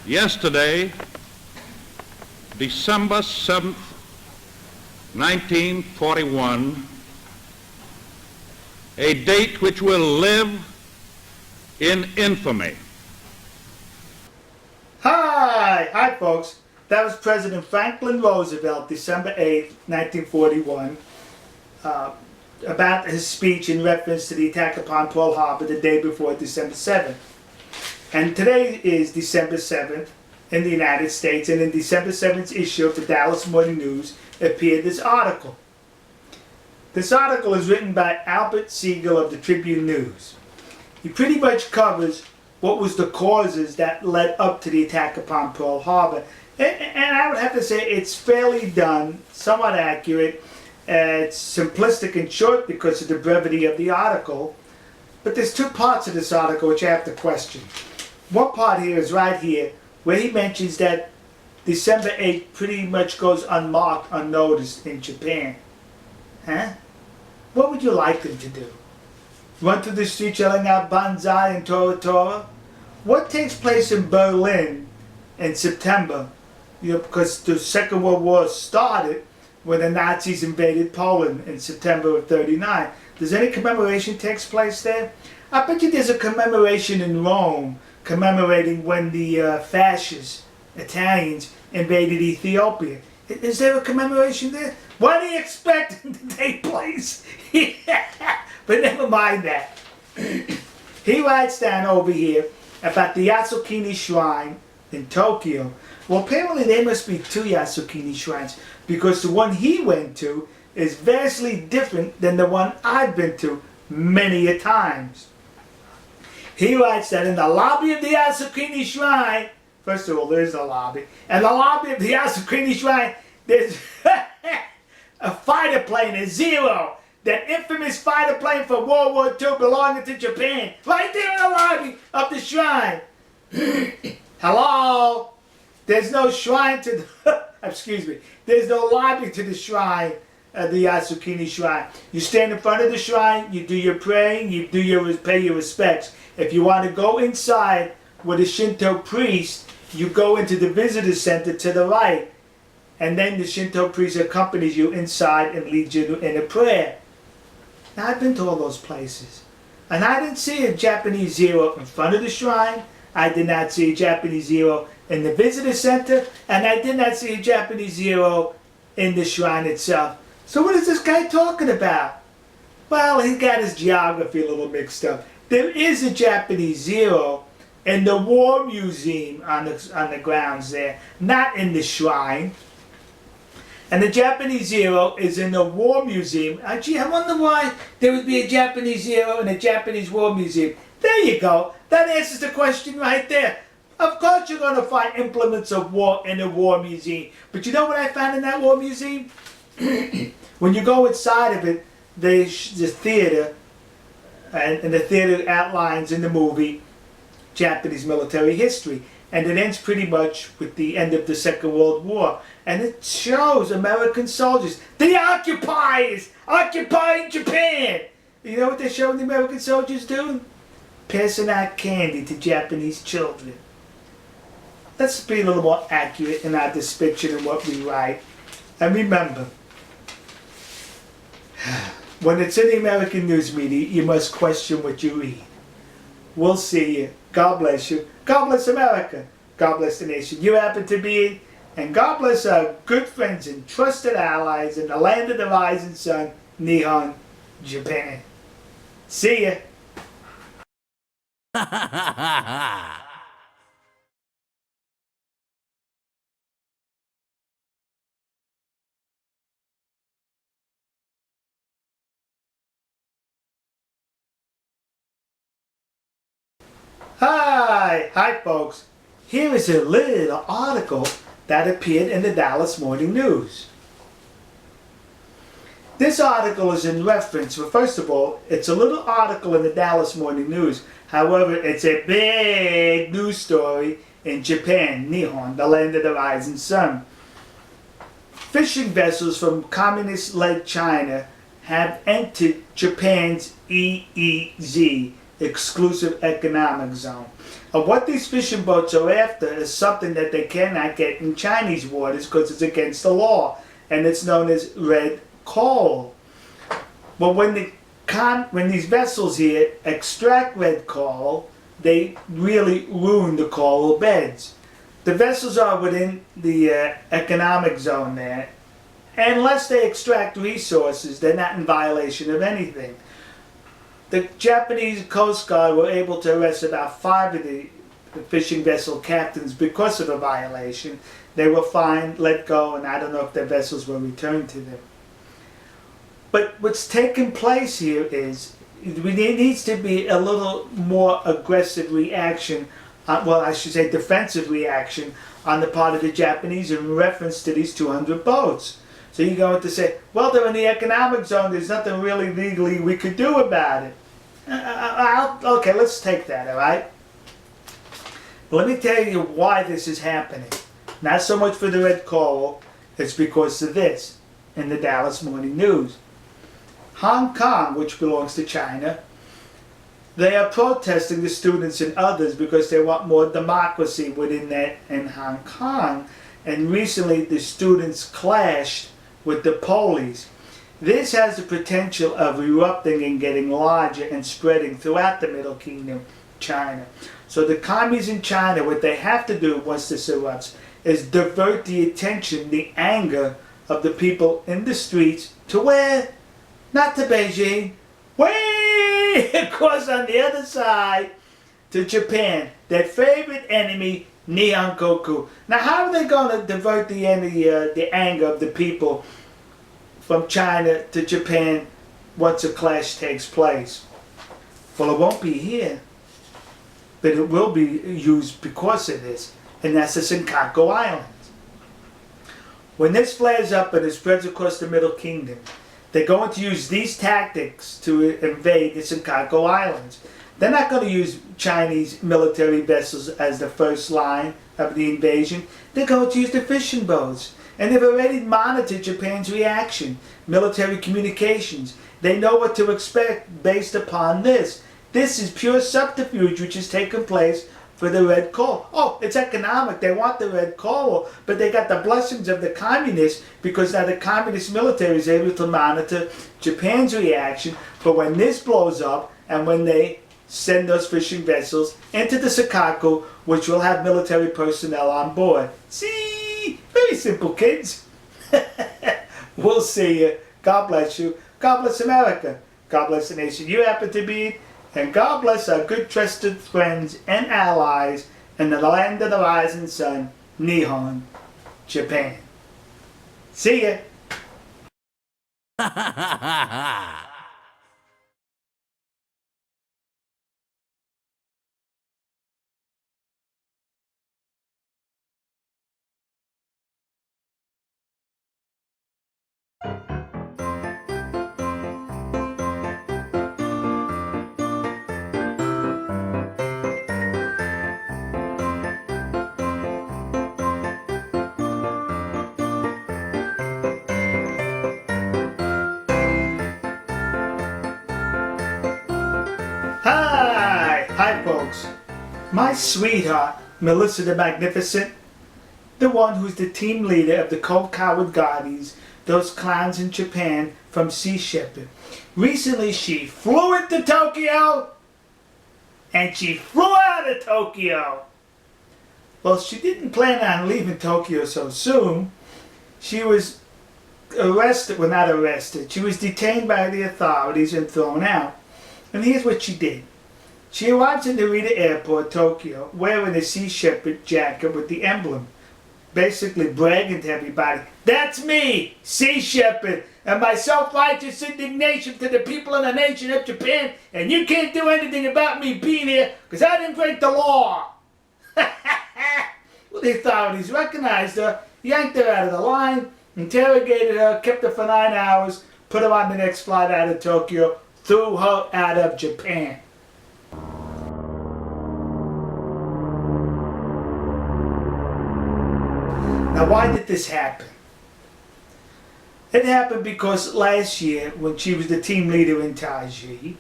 Yesterday, December 7th, 1941, a date which will live in infamy. Hi folks. That was President Franklin Roosevelt, December 8th, 1941, about his speech in reference to the attack upon Pearl Harbor the day before, December 7th. And today is December 7th in the United States, and in December 7th's issue of the Dallas Morning News appeared this article. This article is written by Albert Siegel of the Tribune News. He pretty much covers what was the causes that led up to the attack upon Pearl Harbor. And I would have to say it's fairly done, somewhat accurate. It's simplistic and short because of the brevity of the article. But there's two parts of this article which I have to question. One part here is right here, where he mentions that December 8th pretty much goes unmarked, unnoticed in Japan. Huh? What would you like them to do? Run through the streets yelling out Banzai and Tora Tora? What takes place in Berlin in September? Because the Second World War started when the Nazis invaded Poland in September of '39. Does any commemoration take place there? I bet you there's a commemoration in Rome commemorating when the fascist Italians invaded Ethiopia. Is there a commemoration there? What do you expect to take place? But never mind that. He writes down over here about the Yasukuni Shrine in Tokyo. Well, apparently there must be two Yasukuni shrines, because the one he went to is vastly different than the one I've been to many a times. He writes that in the lobby of the Yasukuni Shrine, first of all, there's a lobby, and the lobby of the Yasukuni Shrine, there's a fighter plane, a Zero, that infamous fighter plane from World War II belonging to Japan, right there in the lobby of the shrine. Hello? There's no shrine to the, excuse me, there's no lobby to the shrine, the Yasukuni Shrine. You stand in front of the shrine, you do your praying, you pay your respects. If you want to go inside with a Shinto priest, you go into the visitor center to the right, and then the Shinto priest accompanies you inside and leads you in a prayer. Now, I've been to all those places, and I didn't see a Japanese Zero in front of the shrine. I did not see a Japanese Zero in the visitor center, and I did not see a Japanese Zero in the shrine itself. So what is this guy talking about? Well, he got his geography a little mixed up. There is a Japanese Zero in the War Museum on the grounds there, not in the shrine. And the Japanese Zero is in the War Museum. Gee, I wonder why there would be a Japanese Zero in a Japanese War Museum. There you go. That answers the question right there. Of course you're going to find implements of war in the War Museum. But you know what I found in that War Museum? When you go inside of it, there's the theater, and the theater outlines in the movie Japanese military history. And it ends pretty much with the end of the Second World War. And it shows American soldiers, the occupiers, occupying Japan. You know what they're showing the American soldiers doing? Passing out candy to Japanese children. Let's be a little more accurate in our description of what we write. And remember, when it's in the American news media, you must question what you read. We'll see you. God bless you. God bless America. God bless the nation you happen to be in. And God bless our good friends and trusted allies in the land of the rising sun, Nihon, Japan. See ya. Hi folks. Here is a little article that appeared in the Dallas Morning News. This article is in reference, well, first of all, it's a little article in the Dallas Morning News. However, it's a big news story in Japan, Nihon, the land of the rising sun. Fishing vessels from communist-led China have entered Japan's EEZ, exclusive economic zone. What these fishing boats are after is something that they cannot get in Chinese waters because it's against the law, and it's known as red coral. But when these vessels here extract red coral, they really ruin the coral beds. The vessels are within the economic zone there. Unless they extract resources, they're not in violation of anything. The Japanese Coast Guard were able to arrest about 5 of the fishing vessel captains because of a violation. They were fined, let go, and I don't know if their vessels were returned to them. But what's taken place here is there needs to be a little more aggressive reaction, well, I should say defensive reaction on the part of the Japanese in reference to these 200 boats. So you're going to say, well, they're in the economic zone, there's nothing really legally we could do about it. Okay, let's take that, all right? Let me tell you why this is happening. Not so much for the red coral, it's because of this in the Dallas Morning News. Hong Kong, which belongs to China, they are protesting the students and others because they want more democracy within that in Hong Kong. And recently the students clashed with the police. This has the potential of erupting and getting larger and spreading throughout the Middle Kingdom, China. So the commies in China, what they have to do once this erupts is divert the attention, the anger of the people in the streets to where? Not to Beijing, way across on the other side to Japan, their favorite enemy, Nihongoku. Now how are they going to divert the anger of the people from China to Japan once a clash takes place? Well, it won't be here, but it will be used because of this, and that's the Senkaku Islands. When this flares up and it spreads across the Middle Kingdom, they're going to use these tactics to invade the Senkaku Islands. They're not going to use Chinese military vessels as the first line of the invasion. They're going to use the fishing boats. And they've already monitored Japan's reaction, military communications. They know what to expect based upon this. This is pure subterfuge which has taken place for the red coral. Oh, it's economic. They want the red coral, but they got the blessings of the communists because now the communist military is able to monitor Japan's reaction for when this blows up and when they send those fishing vessels into the Senkaku, which will have military personnel on board. See? Very simple, kids. We'll see you. God bless you. God bless America. God bless the nation you happen to be in. And God bless our good trusted friends and allies in the land of the rising sun, Nihon, Japan. See ya. Hi folks, my sweetheart, Melissa the Magnificent, the one who's the team leader of the Cold Coward Guardians, those clowns in Japan from Sea Shepherd. Recently she flew into Tokyo and she flew out of Tokyo. Well, she didn't plan on leaving Tokyo so soon. She was arrested, well not arrested, she was detained by the authorities and thrown out. And here's what she did. She arrived in Narita Airport, Tokyo, wearing a Sea Shepherd jacket with the emblem, basically bragging to everybody, that's me, Sea Shepherd, and my self-righteous indignation to the people of the nation of Japan, and you can't do anything about me being here, because I didn't break the law. Well, the authorities recognized her, yanked her out of the line, interrogated her, kept her for 9 hours, put her on the next flight out of Tokyo, threw her out of Japan. Now, why did this happen? It happened because last year, when she was the team leader in Taiji,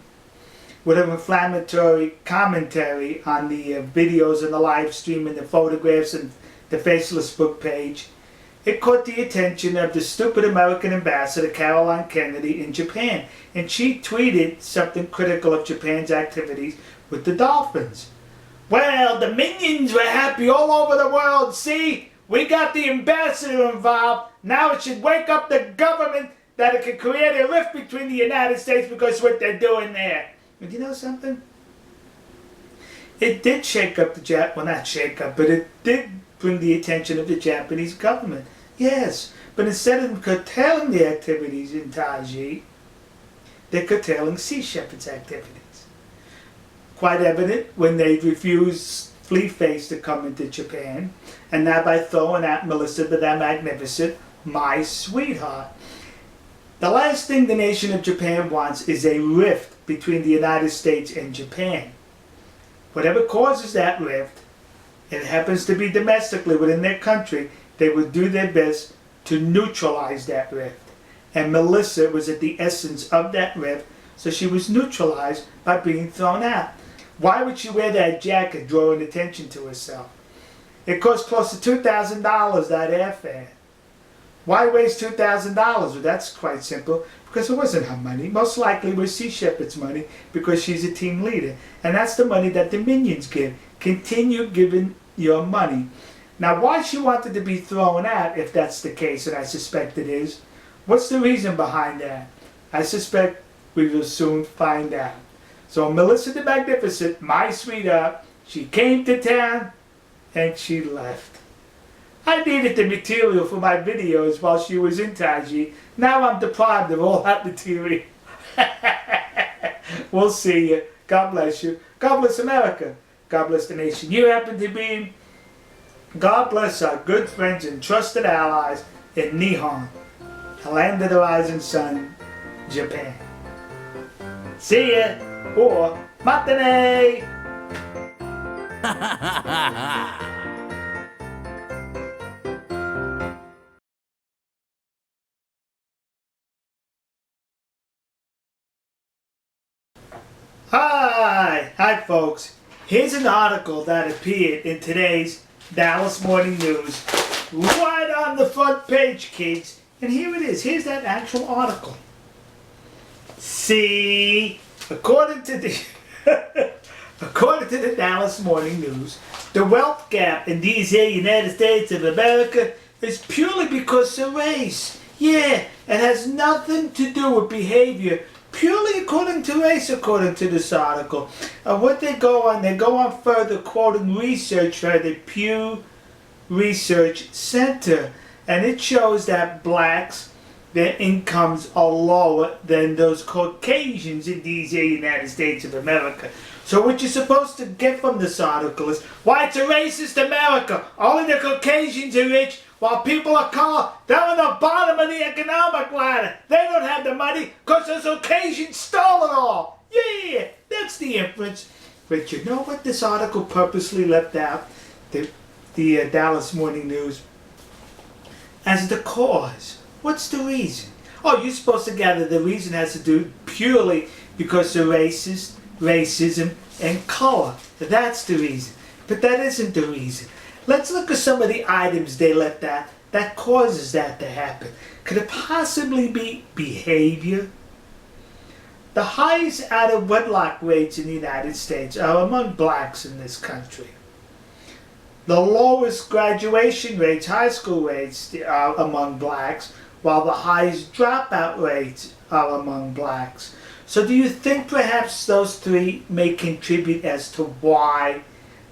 with an inflammatory commentary on the videos and the live stream and the photographs and the faceless book page. It caught the attention of the stupid American ambassador Caroline Kennedy in Japan, and she tweeted something critical of Japan's activities with the dolphins. Well, the minions were happy all over the world. See, we got the ambassador involved. Now it should wake up the government that it could create a rift between the United States because of what they're doing there. But you know something? It did shake up the well, not shake up, but it did bring the attention of the Japanese government. Yes, but instead of curtailing the activities in Taiji, they're curtailing Sea Shepherd's activities. Quite evident when they refused Flea Face to come into Japan, and now by throwing out Melissa the Magnificent, my sweetheart. The last thing the nation of Japan wants is a rift between the United States and Japan. Whatever causes that rift, it happens to be domestically within their country, they would do their best to neutralize that rift. And Melissa was at the essence of that rift, so she was neutralized by being thrown out. Why would she wear that jacket, drawing attention to herself? It cost close to $2,000, that airfare. Why waste $2,000? Well, that's quite simple. Because it wasn't her money. Most likely it was Sea Shepherd's money because she's a team leader. And that's the money that the minions give. Continue giving your money. Now, why she wanted to be thrown out, if that's the case, and I suspect it is, what's the reason behind that? I suspect we will soon find out. So Melissa the Magnificent, my sweetheart, she came to town and she left. I needed the material for my videos while she was in Taiji. Now I'm deprived of all that material. We'll see you. God bless you. God bless America. God bless the nation you happen to be in. God bless our good friends and trusted allies in Nihon, the land of the rising sun, Japan. See ya, or matane! Hi folks. Here's an article that appeared in today's Dallas Morning News, right on the front page, kids. And here it is. Here's that actual article. See, according to the Dallas Morning News, the wealth gap in these here United States of America is purely because of race. Yeah, it has nothing to do with behavior. Purely according to race, according to this article. What they go on further quoting research by the Pew Research Center. And it shows that blacks, their incomes are lower than those Caucasians in these United States of America. So what you're supposed to get from this article is why it's a racist America. Only the Caucasians are rich, while people of color, they're on the bottom of the economic ladder. They don't have the money because those Caucasians stole it all. Yeah, that's the inference. But you know what this article purposely left out? The Dallas Morning News as the cause. What's the reason? Oh, you're supposed to gather the reason has to do purely because of racism, and color. That's the reason. But that isn't the reason. Let's look at some of the items they left out that causes that to happen. Could it possibly be behavior? The highest out of wedlock rates in the United States are among blacks in this country. The lowest graduation rates, high school rates, are among blacks, while the highest dropout rates are among blacks. So do you think perhaps those three may contribute as to why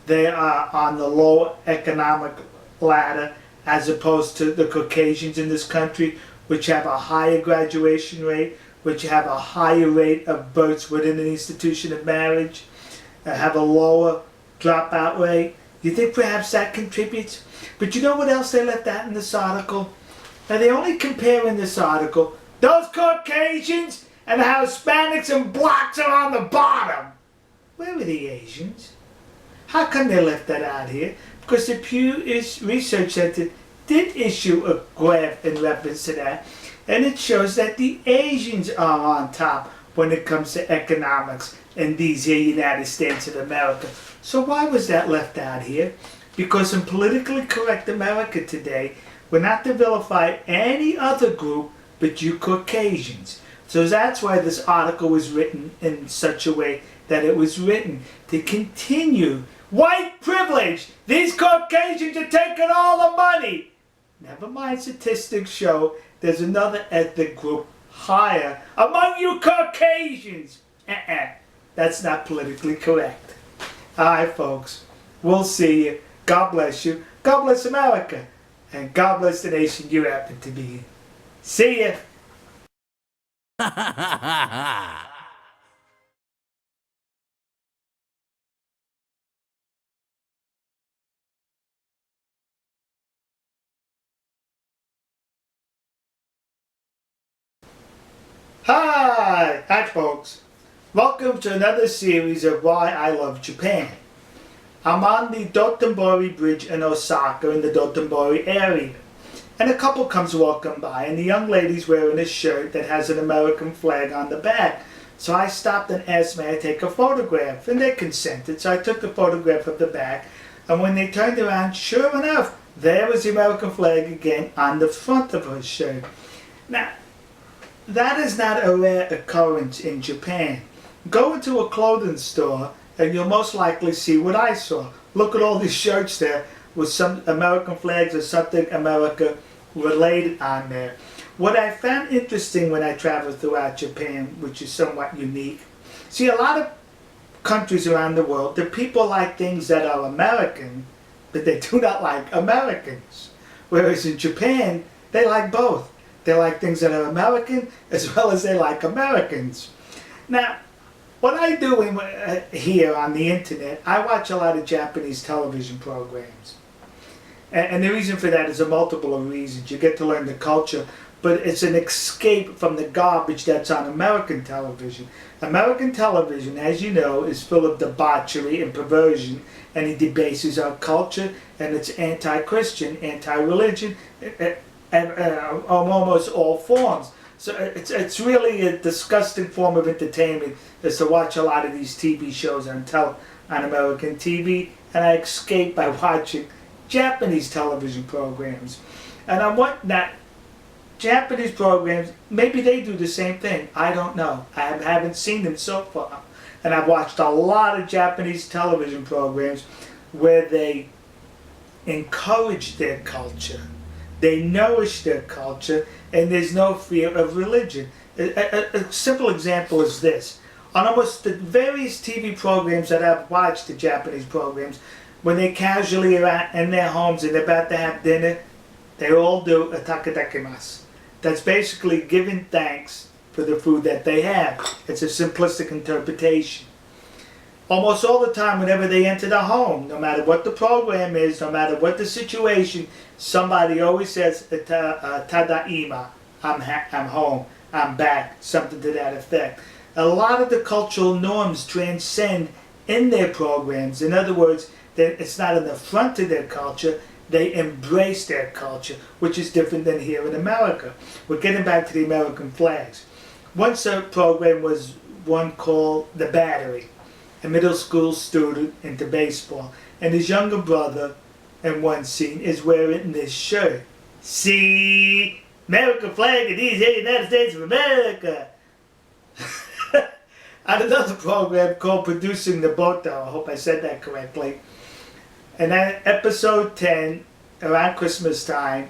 they are on the lower economic ladder as opposed to the Caucasians in this country, which have a higher graduation rate, which have a higher rate of births within an institution of marriage, have a lower dropout rate? You think perhaps that contributes? But you know what else they left out in this article? Now they only compare in this article those Caucasians and how Hispanics and blacks are on the bottom. Where are the Asians? How come they left that out here? Because the Pew Research Center did issue a graph in reference to that, and it shows that the Asians are on top when it comes to economics. in these here United States of America. So why was that left out here? Because in politically correct America today, we're not to vilify any other group but you Caucasians. So that's why this article was written in such a way that it was written to continue white privilege. These Caucasians are taking all the money. Never mind, statistics show there's another ethnic group higher among you Caucasians. That's not politically correct. Alright folks, we'll see you. God bless you. God bless America. And God bless the nation you happen to be in. See ya. Hi folks. Welcome to another series of Why I Love Japan. I'm on the Dotonbori Bridge in Osaka in the Dotonbori area. And a couple comes walking by and the young lady's wearing a shirt that has an American flag on the back. So I stopped and asked may I take a photograph, and they consented. So I took a photograph of the back, and when they turned around, sure enough, there was the American flag again on the front of her shirt. Now, that is not a rare occurrence in Japan. Go into a clothing store and you'll most likely see what I saw. Look at all these shirts there with some American flags or something America related on there. What I found interesting when I traveled throughout Japan, which is somewhat unique, see, a lot of countries around the world, the people like things that are American, but they do not like Americans. Whereas in Japan, they like both. They like things that are American as well as they like Americans. Now, what I do here on the internet, I watch a lot of Japanese television programs. And the reason for that is a multiple of reasons. You get to learn the culture, but it's an escape from the garbage that's on American television. American television, as you know, is full of debauchery and perversion, and it debases our culture, and it's anti-Christian, anti-religion, and almost all forms. So it's really a disgusting form of entertainment is to watch a lot of these TV shows on American TV, and I escape by watching Japanese television programs. And I want that Japanese programs, maybe they do the same thing. I don't know. I haven't seen them so far. And I've watched a lot of Japanese television programs where they encourage their culture. They nourish their culture, and there's no fear of religion. A simple example is this. On almost the various TV programs that I've watched, the Japanese programs, when they casually are in their homes and they're about to have dinner, they all do a takadakimasu. That's basically giving thanks for the food that they have. It's a simplistic interpretation. Almost all the time, whenever they enter the home, no matter what the program is, no matter what the situation, somebody always says, Tadaima, I'm home, I'm back, something to that effect. A lot of the cultural norms transcend in their programs. In other words, it's not in the front of their culture, they embrace their culture, which is different than here in America. We're getting back to the American flags. Once a program was one called The Battery. A middle school student into baseball, and his younger brother in one scene is wearing this shirt. See, American flag of these United States of America. On another program called Producing the Boto, I hope I said that correctly, and then episode 10, around Christmas time,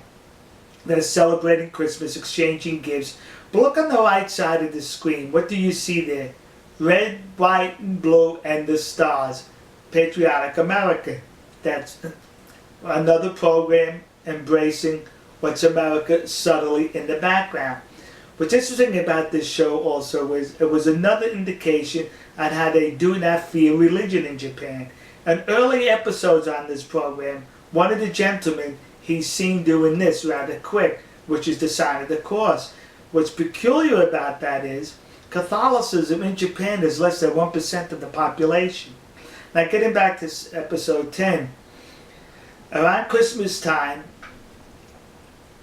they're celebrating Christmas, exchanging gifts. But look on the right side of the screen, what do you see there? Red, white, and blue, and the stars. Patriotic America. That's another program embracing what's America subtly in the background. What's interesting about this show also is it was another indication on how they do not fear religion in Japan. In early episodes on this program, one of the gentlemen, he's seen doing this rather quick, which is the sign of the cross. What's peculiar about that is Catholicism in Japan is less than 1% of the population. Now getting back to episode 10, around Christmas time,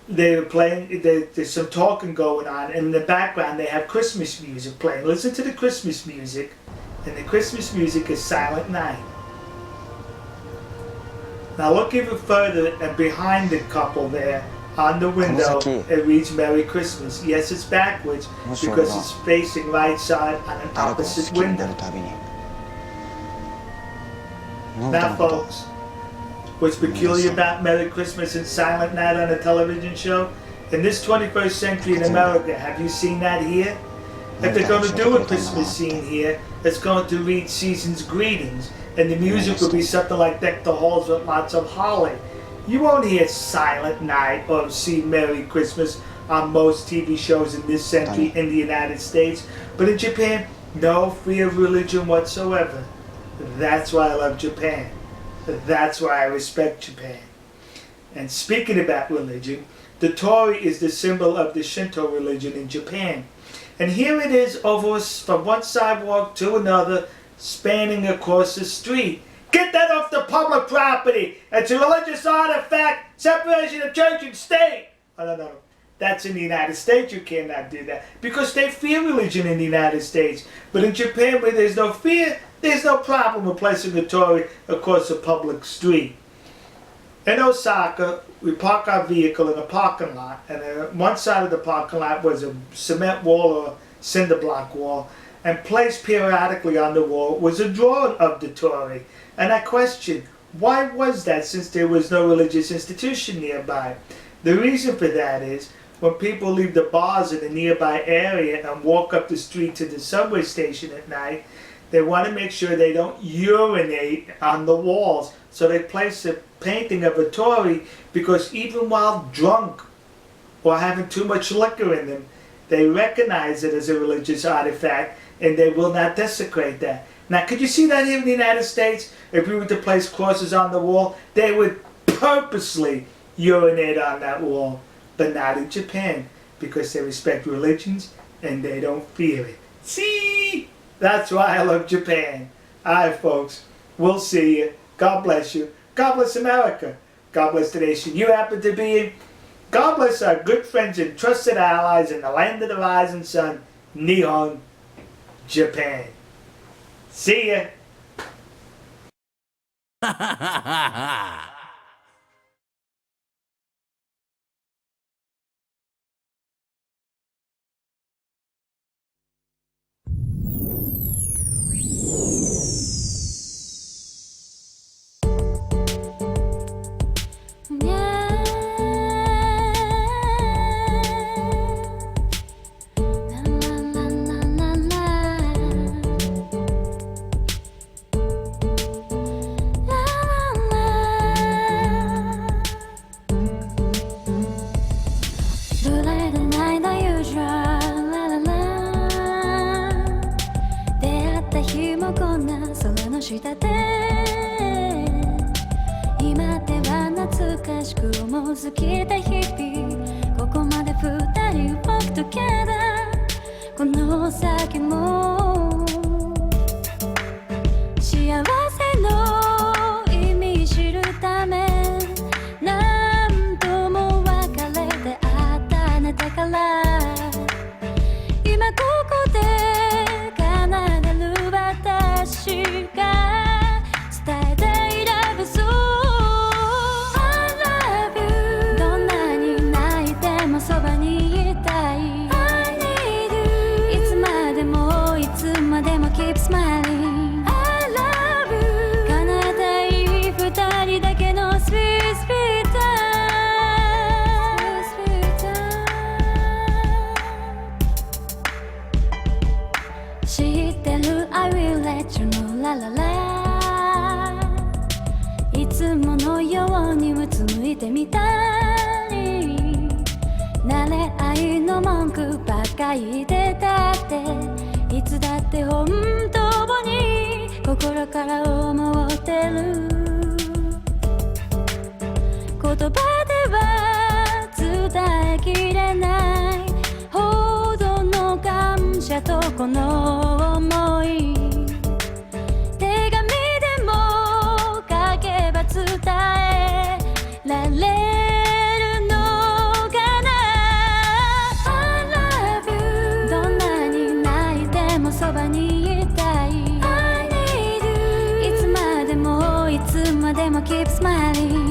they were playing, there's some talking going on, and in the background they have Christmas music playing. Listen to the Christmas music, and the Christmas music is Silent Night. Now look even further and behind the couple there on the window, it reads Merry Christmas. Yes, it's backwards because it's facing right side on an opposite window. Now folks, what's peculiar about Merry Christmas and Silent Night on a television show? In this 21st century in America, have you seen that here? If they're going to do a Christmas scene here, it's going to read Season's Greetings, and the music will be something like Deck the Halls with lots of holly. You won't hear Silent Night or see Merry Christmas on most TV shows in this century in the United States, but in Japan, no fear of religion whatsoever. That's why I love Japan. That's why I respect Japan. And speaking about religion, the Torii is the symbol of the Shinto religion in Japan. And here it is over from one sidewalk to another, spanning across the street. Get that off the public property! It's a religious artifact! Separation of church and state! Oh, no. That's in the United States, you cannot do that. Because they fear religion in the United States. But in Japan, where there's no fear, there's no problem with placing a Torii across a public street. In Osaka, we park our vehicle in a parking lot, and on one side of the parking lot was a cement wall or cinder block wall, and placed periodically on the wall was a drawing of the Torii. And I question, why was that since there was no religious institution nearby? The reason for that is, when people leave the bars in the nearby area and walk up the street to the subway station at night, they want to make sure they don't urinate on the walls. So they place a painting of a Torii because even while drunk or having too much liquor in them, they recognize it as a religious artifact and they will not desecrate that. Now, could you see that here in the United States? If we were to place crosses on the wall, they would purposely urinate on that wall. But not in Japan, because they respect religions and they don't fear it. See? That's why I love Japan. Alright, folks. We'll see you. God bless you. God bless America. God bless the nation you happen to be in. God bless our good friends and trusted allies in the land of the rising sun, Nihon, Japan. See ya. I でも keep smiling